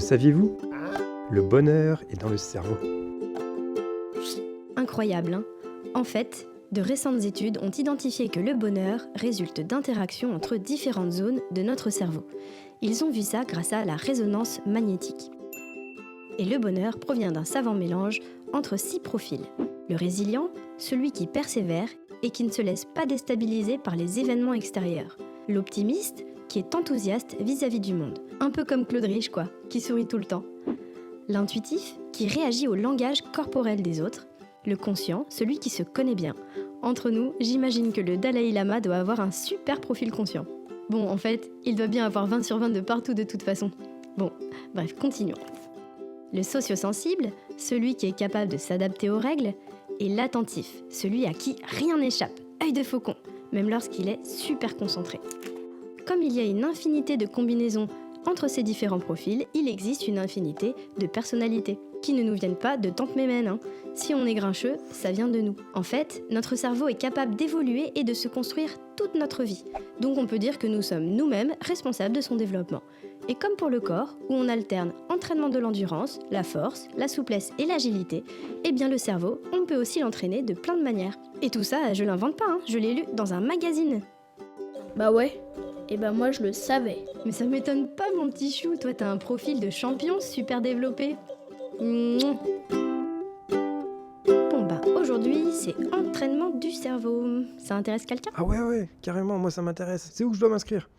saviez-vous? Le bonheur est dans le cerveau. Incroyable, hein? En fait, de récentes études ont identifié que le bonheur résulte d'interactions entre différentes zones de notre cerveau. Ils ont vu ça grâce à la résonance magnétique. Et le bonheur provient d'un savant mélange entre 6 profils. Le résilient, celui qui persévère et qui ne se laisse pas déstabiliser par les événements extérieurs. L'optimiste, qui est enthousiaste vis-à-vis du monde. Un peu comme Claude Rich, quoi, qui sourit tout le temps. L'intuitif, qui réagit au langage corporel des autres. Le conscient, celui qui se connaît bien. Entre nous, j'imagine que le Dalai Lama doit avoir un super profil conscient. Bon, en fait, il doit bien avoir 20 sur 20 de partout de toute façon. Bon, bref, continuons. Le socio-sensible, celui qui est capable de s'adapter aux règles, et l'attentif, celui à qui rien n'échappe, œil de faucon, même lorsqu'il est super concentré. Comme il y a une infinité de combinaisons entre ces différents profils, il existe une infinité de personnalités, qui ne nous viennent pas de tante Mémène, hein. Si on est grincheux, ça vient de nous. En fait, notre cerveau est capable d'évoluer et de se construire toute notre vie. Donc on peut dire que nous sommes nous-mêmes responsables de son développement. Et comme pour le corps, où on alterne entraînement de l'endurance, la force, la souplesse et l'agilité, eh bien le cerveau, on peut aussi l'entraîner de plein de manières. Et tout ça, je l'invente pas, hein, je l'ai lu dans un magazine. Bah ouais, et bah moi je le savais. Mais ça m'étonne pas mon petit chou, toi t'as un profil de champion super développé. Mouah. Bon bah aujourd'hui c'est entraînement du cerveau. Ça intéresse quelqu'un ? Ah ouais, carrément, moi ça m'intéresse. C'est où que je dois m'inscrire?